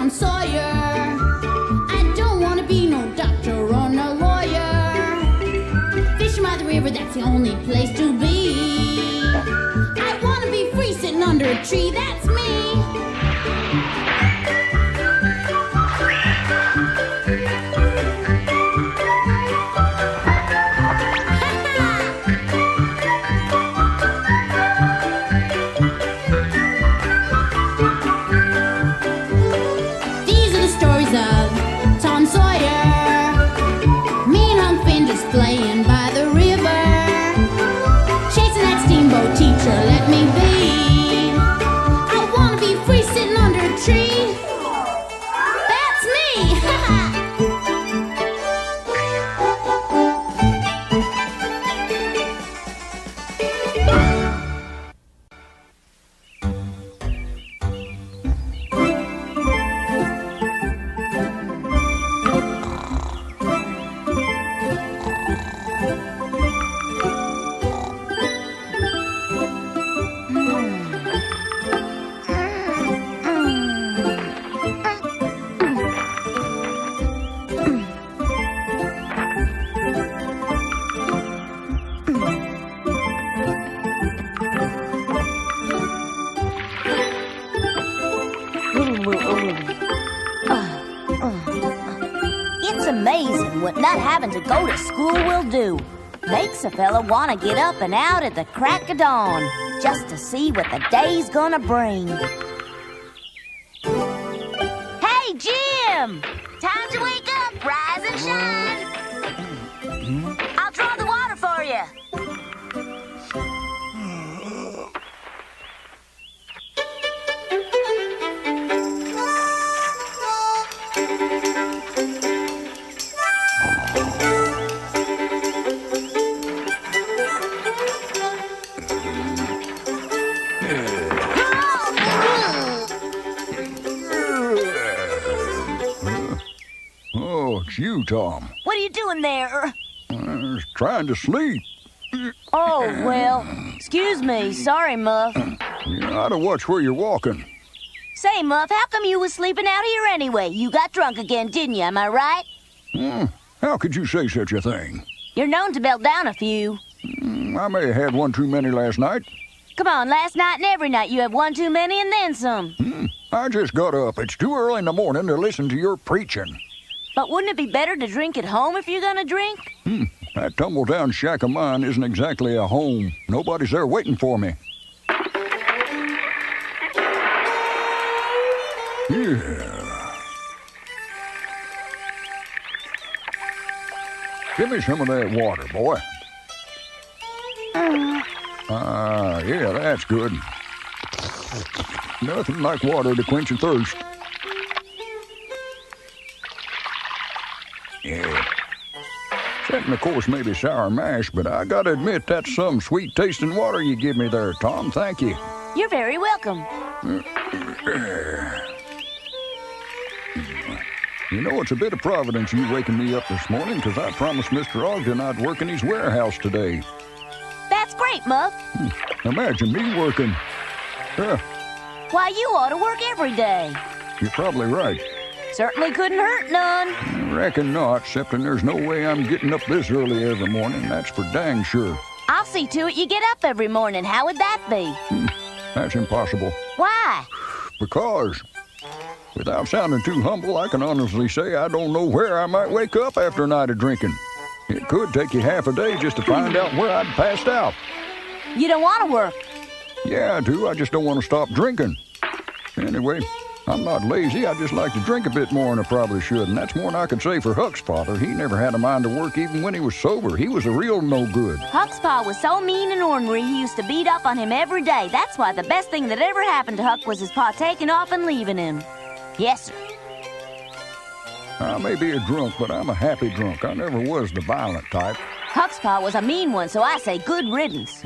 Tom Sawyer. I don't want to be no doctor or no lawyer. Fishing by the river, that's the only place to be. I want to be free sitting under a tree, that's me. These are the stories of Tom Sawyer. Me and Unc Finn just playing by the river. Chasing that steamboat teacher, let me be. I want to be free sitting under a tree. That's me! It's amazing what not having to go to school will do. Makes a fella want to get up and out at the crack of dawn just to see what the day's gonna bring. Hey, Jim! Time to wake up, rise and shine! I'll draw the water for you. Oh, it's you, Tom. What are you doing there? I was trying to sleep. Oh, well, excuse me. Sorry, Muff. You ought to watch where you're walking. Say, Muff, how come you was sleeping out here anyway? You got drunk again, didn't you? Am I right? How could you say such a thing? You're known to melt down a few. I may have had one too many last night. Come on, last night and every night you have one too many and then some. I just got up. It's too early in the morning to listen to your preaching. But wouldn't it be better to drink at home if you're gonna drink? That tumble-down shack of mine isn't exactly a home. Nobody's there waiting for me. Yeah. Give me some of that water, boy. Yeah, that's good. Nothing like water to quench your thirst. Yeah. Except, of course, maybe sour mash, but I gotta admit that's some sweet-tasting water you give me there, Tom. Thank you. You're very welcome. You know, it's a bit of providence you waking me up this morning, because I promised Mr. Ogden I'd work in his warehouse today. That's great, Muff. Imagine me working. Why, you ought to work every day. You're probably right. Certainly couldn't hurt none. I reckon not, excepting there's no way I'm getting up this early every morning. That's for dang sure. I'll see to it you get up every morning. How would that be? That's impossible. Why? Because, without sounding too humble, I can honestly say I don't know where I might wake up after a night of drinking. It could take you half a day just to find out where I'd passed out. You don't want to work. Yeah, I do. I just don't want to stop drinking. Anyway, I'm not lazy. I just like to drink a bit more than I probably should, and that's more than I can say for Huck's father. He never had a mind to work even when he was sober. He was a real no-good. Huck's pa was so mean and ornery, he used to beat up on him every day. That's why the best thing that ever happened to Huck was his pa taking off and leaving him. Yes, sir. I may be a drunk, but I'm a happy drunk. I never was the violent type. Huck's pa was a mean one, so I say good riddance.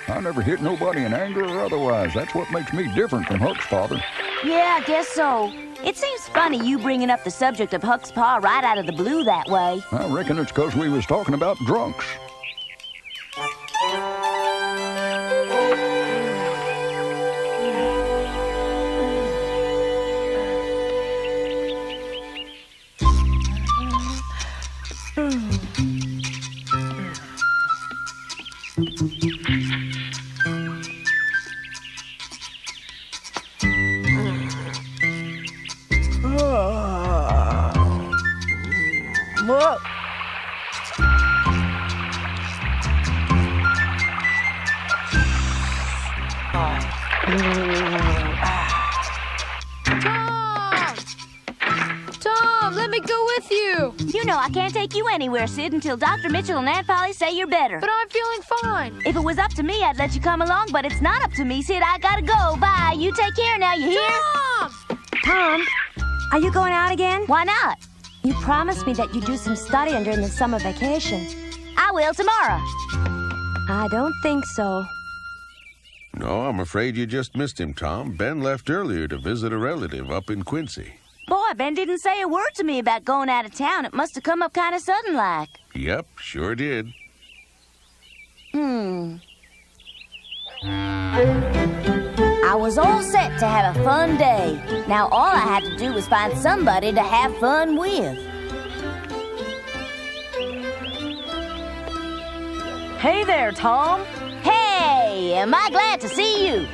I never hit nobody in anger or otherwise. That's what makes me different from Huck's father. Yeah, I guess so. It seems funny you bringing up the subject of Huck's pa right out of the blue that way. I reckon it's 'cause we was talking about drunks. Whoa. Tom, let me go with you. You know I can't take you anywhere, Sid, until Dr. Mitchell and Aunt Polly say you're better. But I'm feeling fine. If it was up to me, I'd let you come along, but it's not up to me, Sid. I gotta go. Bye. You take care now, you hear? Tom! Tom, are you going out again? Why not? You promised me that you'd do some studying during the summer vacation. I will tomorrow. I don't think so. No, I'm afraid you just missed him, Tom. Ben left earlier to visit a relative up in Quincy. Boy, Ben didn't say a word to me about going out of town. It must have come up kind of sudden-like. Yep, sure did. I was all set to have a fun day. Now all I had to do was find somebody to have fun with. Hey there, Tom. Hey, am I glad to see you?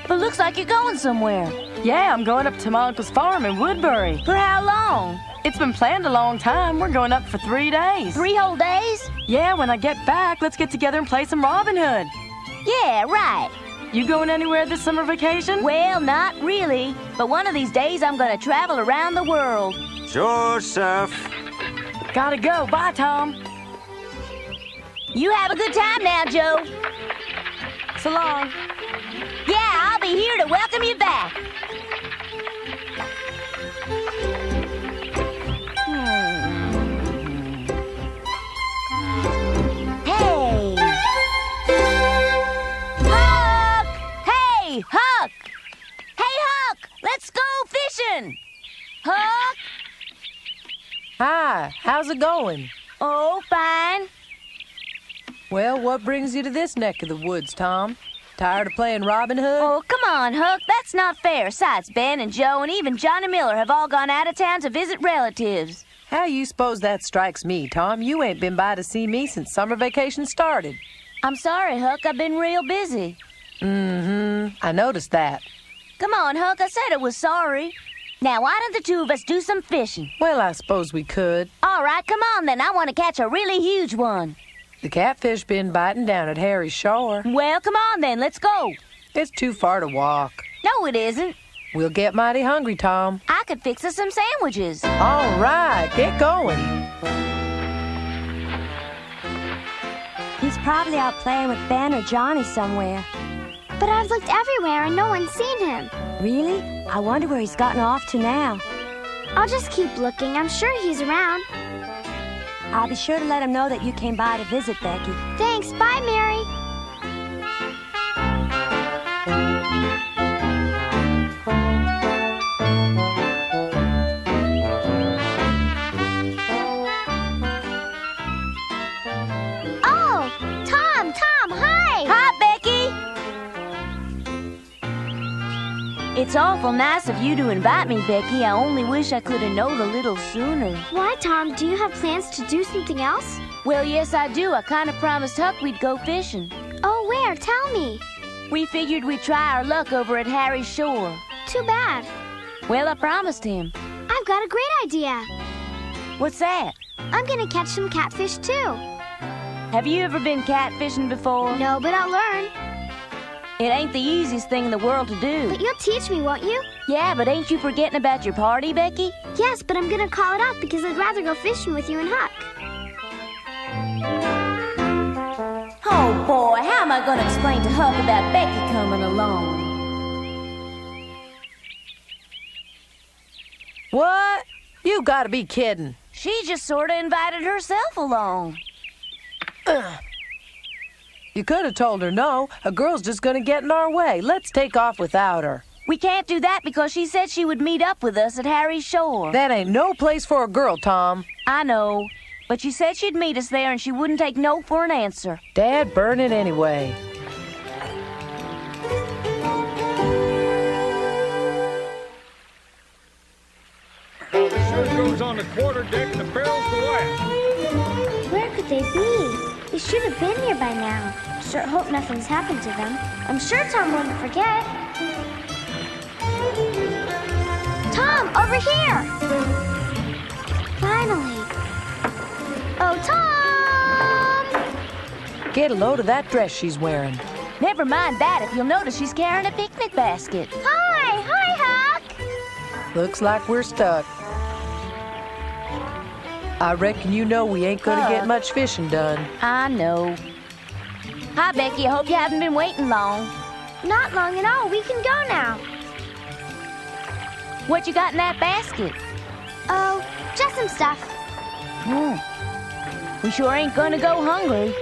But looks like you're going somewhere. Yeah, I'm going up to my uncle's farm in Woodbury. For how long? It's been planned a long time. We're going up for 3 days. 3 whole days? Yeah, when I get back, let's get together and play some Robin Hood. Yeah, right. You going anywhere this summer vacation? Well, not really. But one of these days I'm going to travel around the world. Joseph! Gotta go. Bye, Tom. You have a good time now, Joe. So long. Yeah, I'll be here to welcome you back. Hey! Huck! Hey, Huck! Hey, Huck! Let's go fishing! Huck! Hi, how's it going? Oh, fine. Well, what brings you to this neck of the woods, Tom? Tired of playing Robin Hood? Oh, come on, Huck. That's not fair. Besides, Ben and Joe and even Johnny Miller have all gone out of town to visit relatives. How you suppose that strikes me, Tom? You ain't been by to see me since summer vacation started. I'm sorry, Huck. I've been real busy. I noticed that. Come on, Huck. I said I was sorry. Now, why don't the two of us do some fishing? Well, I suppose we could. All right, come on then. I want to catch a really huge one. The catfish been biting down at Harry's shore. Well, come on then. Let's go. It's too far to walk. No, it isn't. We'll get mighty hungry, Tom. I could fix us some sandwiches. All right, get going. He's probably out playing with Ben or Johnny somewhere. But I've looked everywhere and no one's seen him. Really? I wonder where he's gotten off to now. I'll just keep looking. I'm sure he's around. I'll be sure to let him know that you came by to visit, Becky. Thanks. Bye, Mary. Oh, Tom, hi. Hi, Becky. It's awful nice of you to invite me, Becky. I only wish I could have known a little sooner. Why, Tom? Do you have plans to do something else? Well, yes, I do. I kind of promised Huck we'd go fishing. Oh, where? Tell me. We figured we'd try our luck over at Harry's shore. Too bad. Well, I promised him. I've got a great idea. What's that? I'm gonna catch some catfish, too. Have you ever been catfishing before? No, but I'll learn. It ain't the easiest thing in the world to do. But you'll teach me, won't you? Yeah, but ain't you forgetting about your party, Becky? Yes, but I'm gonna call it off because I'd rather go fishing with you and Huck. Oh, boy, how am I gonna explain to Huck about Becky coming along? What? You gotta be kidding. She just sort of invited herself along. You could have told her no. A girl's just gonna get in our way. Let's take off without her. We can't do that because she said she would meet up with us at Harry's shore. That ain't no place for a girl, Tom. I know, but she said she'd meet us there and she wouldn't take no for an answer. Dad, burn it anyway. The sun goes on the quarterdeck and the barrels go out. Where could they be? They should have been here by now. Sure hope nothing's happened to them. I'm sure Tom wouldn't forget. Tom, over here! Finally. Oh, Tom! Get a load of that dress she's wearing. Never mind that. If you'll notice, she's carrying a picnic basket. Hi! Hi, Huck! Looks like we're stuck. I reckon you know we ain't gonna get much fishing done. I know. Hi, Becky. I hope you haven't been waiting long. Not long at all. We can go now. What you got in that basket? Oh, just some stuff. We sure ain't gonna go hungry.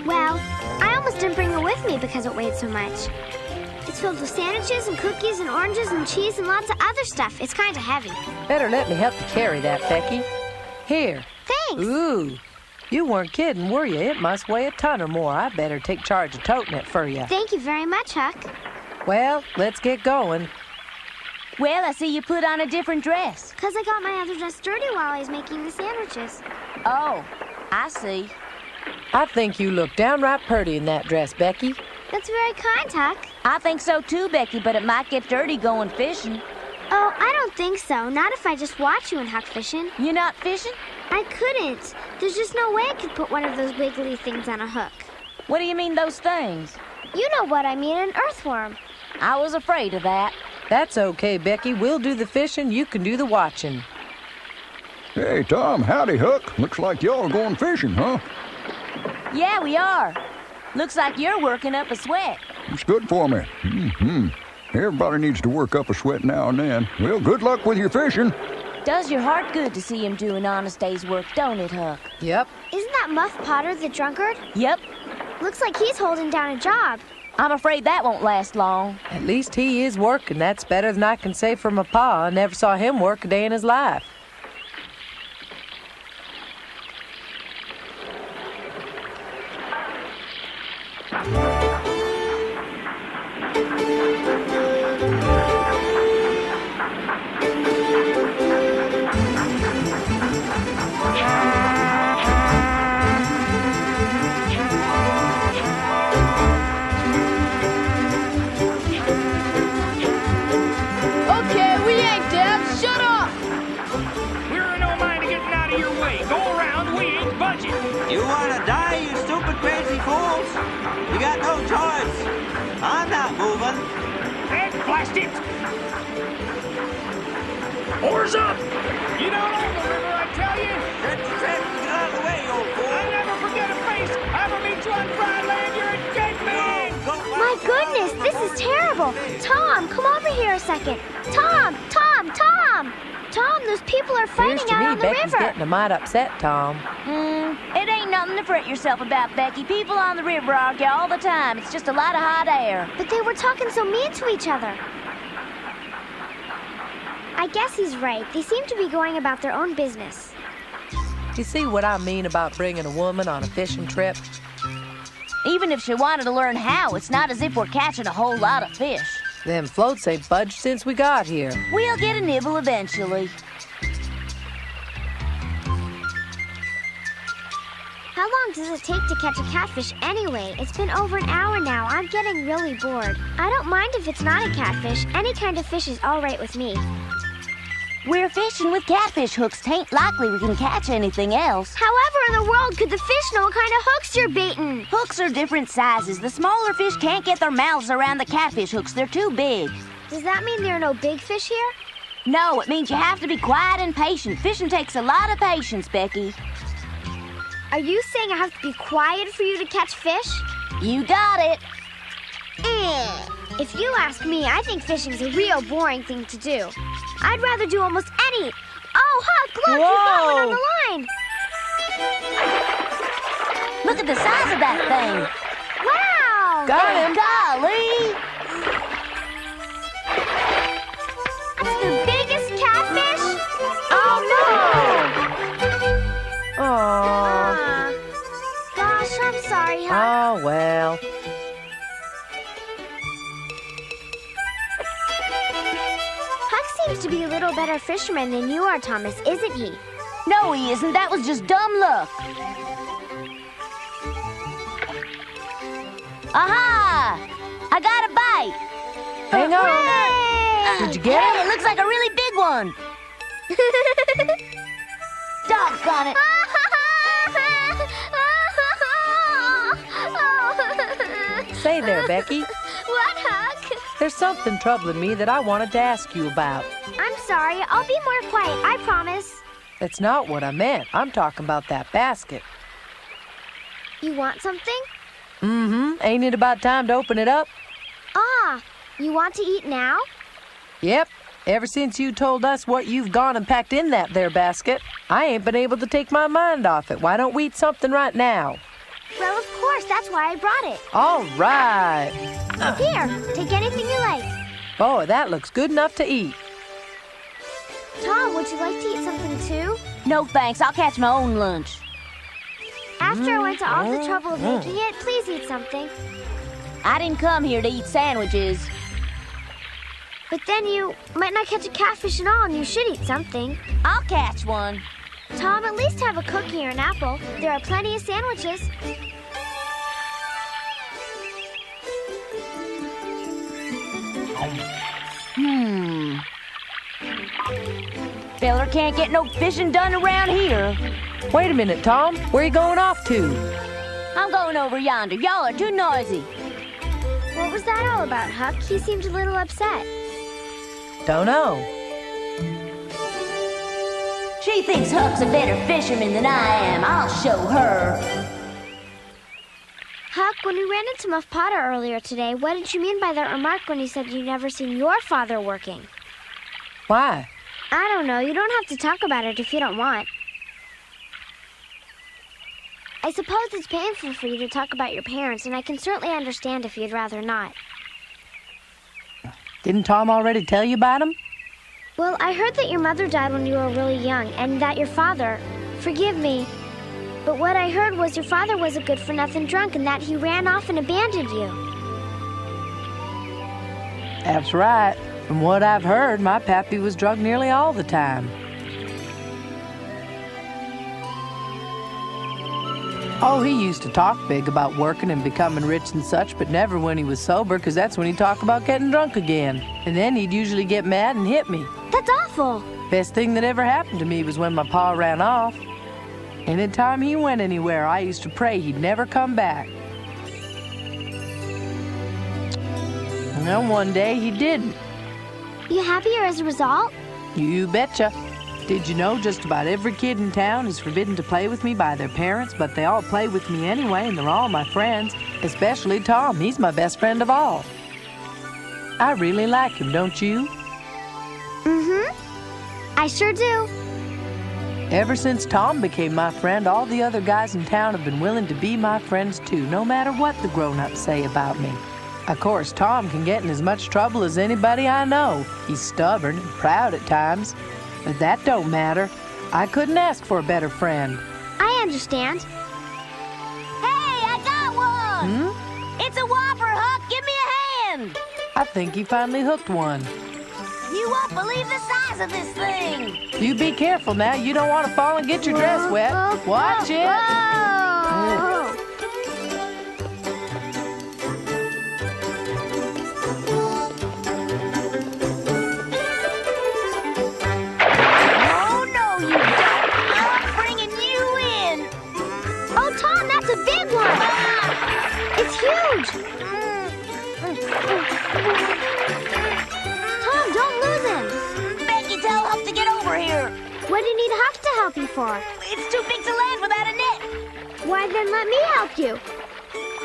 Well, I almost didn't bring it with me because it weighed so much. It's filled with sandwiches and cookies and oranges and cheese and lots of other stuff. It's kind of heavy. Better let me help you carry that, Becky. Here. Thanks. Ooh, you weren't kidding, were you? It must weigh a ton or more. I better take charge of toting it for you. Thank you very much, Huck. Well, let's get going. Well, I see you put on a different dress. 'Cause I got my other dress dirty while I was making the sandwiches. Oh, I see. I think you look downright pretty in that dress, Becky. That's very kind, Huck. I think so too, Becky, but it might get dirty going fishing. Oh, I don't think so. Not if I just watch you and Huck fishing. You not fishing? I couldn't. There's just no way I could put one of those wiggly things on a hook. What do you mean, those things? You know what I mean, an earthworm. I was afraid of that. That's okay, Becky. We'll do the fishing, you can do the watching. Hey, Tom, howdy, Huck. Looks like y'all are going fishing, huh? Yeah, we are. Looks like you're working up a sweat. It's good for me. Everybody needs to work up a sweat now and then. Well, good luck with your fishing. Does your heart good to see him doing honest day's work, don't it, Huck? Yep. Isn't that Muff Potter the drunkard? Yep. Looks like he's holding down a job. I'm afraid that won't last long. At least he is working. That's better than I can say for my pa. I never saw him work a day in his life. Okay, we ain't dead. Shut up! We're in no mind of getting out of your way. Go around, we ain't budging. You wanna die, you stupid crazy fools? You got no choice. I'm not moving. And blast it! Oars up! You don't own the river, I tell you. Get out of the way, you old fool. I never forget a face. Ever meet you on dry land, you're a dead man. My goodness, this is terrible. Tom, come over here a second. Tom! Tom, those people are fighting Appears to out me on the Becky's river. getting a mite upset, Tom. It ain't nothing to fret yourself about, Becky. People on the river argue all the time. It's just a lot of hot air. But they were talking so mean to each other. I guess he's right. They seem to be going about their own business. You see what I mean about bringing a woman on a fishing trip? Even if she wanted to learn how, it's not as if we're catching a whole lot of fish. Them floats ain't budged since we got here. We'll get a nibble eventually. How long does it take to catch a catfish anyway? It's been over an hour now. I'm getting really bored. I don't mind if it's not a catfish. Any kind of fish is all right with me. We're fishing with catfish hooks. Tain't likely we can catch anything else. However in the world could the fish know what kind of hooks you're baiting? Hooks are different sizes. The smaller fish can't get their mouths around the catfish hooks. They're too big. Does that mean there are no big fish here? No, it means you have to be quiet and patient. Fishing takes a lot of patience, Becky. Are you saying I have to be quiet for you to catch fish? You got it. If you ask me, I think fishing's a real boring thing to do. I'd rather do almost any... Oh, Huck, look, you got one on the line. Look at the size of that thing. Wow! Got him. Golly! That's the biggest catfish? Oh, no! Aw. Gosh, I'm sorry, Huck. Oh, well. Seems to be a little better fisherman than you are, Thomas, isn't he? No, he isn't. That was just dumb luck. Aha! I got a bite. Hang on. Hooray! Did you get Hey, it? it looks like a really big one. Doggone it. Say there, Becky. What, Huck? There's something troubling me that I wanted to ask you about. I'm sorry. I'll be more quiet, I promise. That's not what I meant. I'm talking about that basket. You want something? Mm-hmm. Ain't it about time to open it up? Ah, you want to eat now? Yep. Ever since you told us what you've gone and packed in that there basket, I ain't been able to take my mind off it. Why don't we eat something right now? Well, of course. That's why I brought it. All right. Here, take anything you like. Boy, that looks good enough to eat. Tom, would you like to eat something too? No thanks, I'll catch my own lunch. After I went to all the trouble of making it, please eat something. I didn't come here to eat sandwiches. But then you might not catch a catfish at all, and you should eat something. I'll catch one. Tom, at least have a cookie or an apple. There are plenty of sandwiches. Feller can't get no fishing done around here. Wait a minute, Tom. Where you going off to? I'm going over yonder. Y'all are too noisy. What was that all about, Huck? He seemed a little upset. Don't know. She thinks Huck's a better fisherman than I am. I'll show her. Huck, when we ran into Muff Potter earlier today, what did you mean by that remark when you said you'd never seen your father working? Why? I don't know. You don't have to talk about it if you don't want. I suppose it's painful for you to talk about your parents, and I can certainly understand if you'd rather not. Didn't Tom already tell you about him? Well, I heard that your mother died when you were really young, and that your father... Forgive me, but what I heard was your father was a good-for-nothing drunk, and that he ran off and abandoned you. That's right. From what I've heard, my pappy was drunk nearly all the time. Oh, he used to talk big about working and becoming rich and such, but never when he was sober, because that's when he'd talk about getting drunk again. And then he'd usually get mad and hit me. That's awful. Best thing that ever happened to me was when my pa ran off. Anytime he went anywhere, I used to pray he'd never come back. Well, one day he didn't. You happier as a result? You betcha. Did you know just about every kid in town is forbidden to play with me by their parents, but they all play with me anyway, and they're all my friends, especially Tom. He's my best friend of all. I really like him, don't you? I sure do. Ever since Tom became my friend, all the other guys in town have been willing to be my friends too, no matter what the grown-ups say about me. Of course, Tom can get in as much trouble as anybody I know. He's stubborn and proud at times. But that don't matter. I couldn't ask for a better friend. I understand. Hey, I got one! It's a whopper, Huck. Give me a hand. I think he finally hooked one. You won't believe the size of this thing. You be careful now. You don't want to fall and get your dress wet. Watch it. What do you need Huck to help you for? It's too big to land without a net. Why, then let me help you.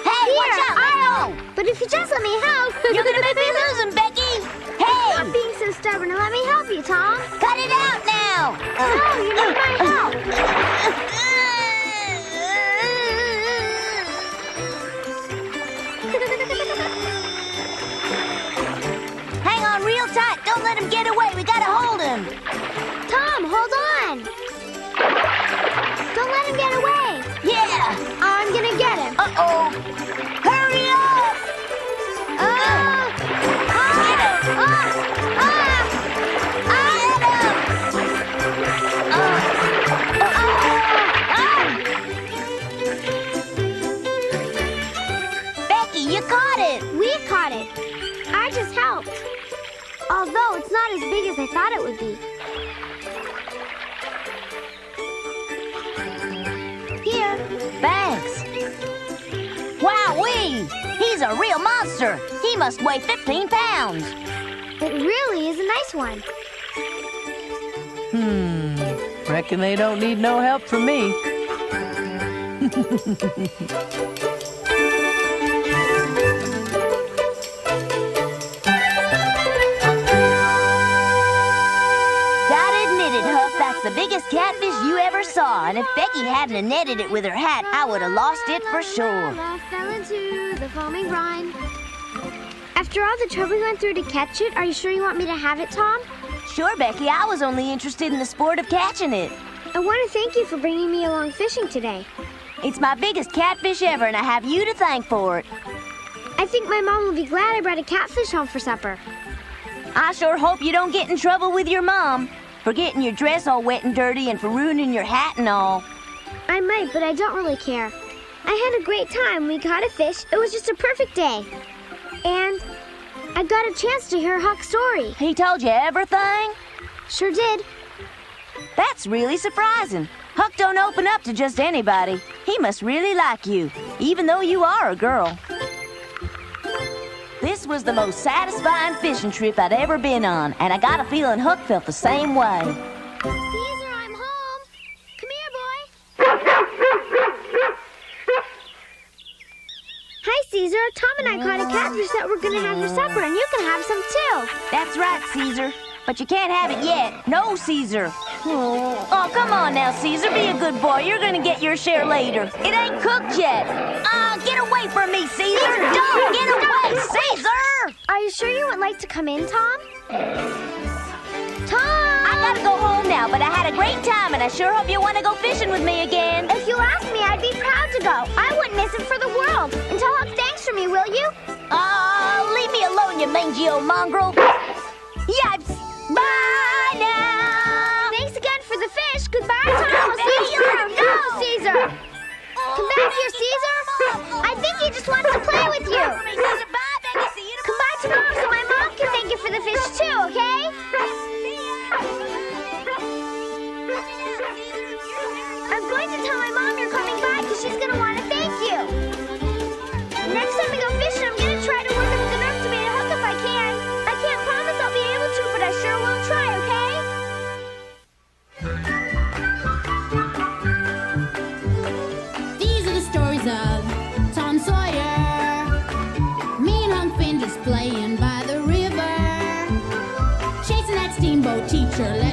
Hey, Here, watch out! I know. But if you just let me help... You're gonna make me lose him, Becky. Hey! Stop being so stubborn and let me help you, Tom. Cut it out now. No, you need my help. Hang on real tight. Don't let him get away. We gotta hold him. Tom, hold on. Don't let him get away. Yeah. I'm gonna get him. Uh-oh. Hurry up. Becky, you caught it! We caught it. I just helped. Although it's not as big as I thought it would be. Here. Thanks. Wowee! He's a real monster. He must weigh 15 pounds. It really is a nice one. Reckon they don't need no help from me. The biggest catfish you ever saw, and if Becky hadn't netted it with her hat, I would have lost it for sure. Fell into the foaming brine. After all the trouble we went through to catch it, are you sure you want me to have it, Tom? Sure, Becky. I was only interested in the sport of catching it. I want to thank you for bringing me along fishing today. It's my biggest catfish ever, and I have you to thank for it. I think my mom will be glad I brought a catfish home for supper. I sure hope you don't get in trouble with your mom. For getting your dress all wet and dirty and for ruining your hat and all. I might, but I don't really care. I had a great time. We caught a fish. It was just a perfect day. And I got a chance to hear Huck's story. He told you everything? Sure did. That's really surprising. Huck don't open up to just anybody. He must really like you, even though you are a girl. This was the most satisfying fishing trip I'd ever been on, and I got a feeling Huck felt the same way. Caesar, I'm home. Come here, boy. Hi, Caesar. Tom and I caught a catfish that we're going to have for supper, and you can have some too. That's right, Caesar. But you can't have it yet. No, Caesar. Oh, come on now, Caesar. Be a good boy. You're going to get your share later. It ain't cooked yet. Get away from me, Caesar. Don't get away, Caesar! Are you sure you would like to come in, Tom? Tom! I gotta go home now, but I had a great time, and I sure hope you want to go fishing with me again. If you ask me, I'd be proud to go. I wouldn't miss it for the world. And tell Huck thanks for me, will you? Leave me alone, you mangy old mongrel. Yipes! Bye now! Thanks again for the fish. Goodbye, Tom. I'll see you around. Go, Caesar! Come back here, Caesar! I think he just wants to play with you. Come by tomorrow so my mom can thank you for the fish too, okay? I'm going to tell my mom you're coming by because she's going to want to thank you. Next time we go fishing, I'm going to try to work up the nerve to make a hook if I can. I can't promise I'll be able to, but I sure will try, okay? These are the stories of Tom Sawyer. Me and Unc Finn just playing by the river, chasing that steamboat teacher.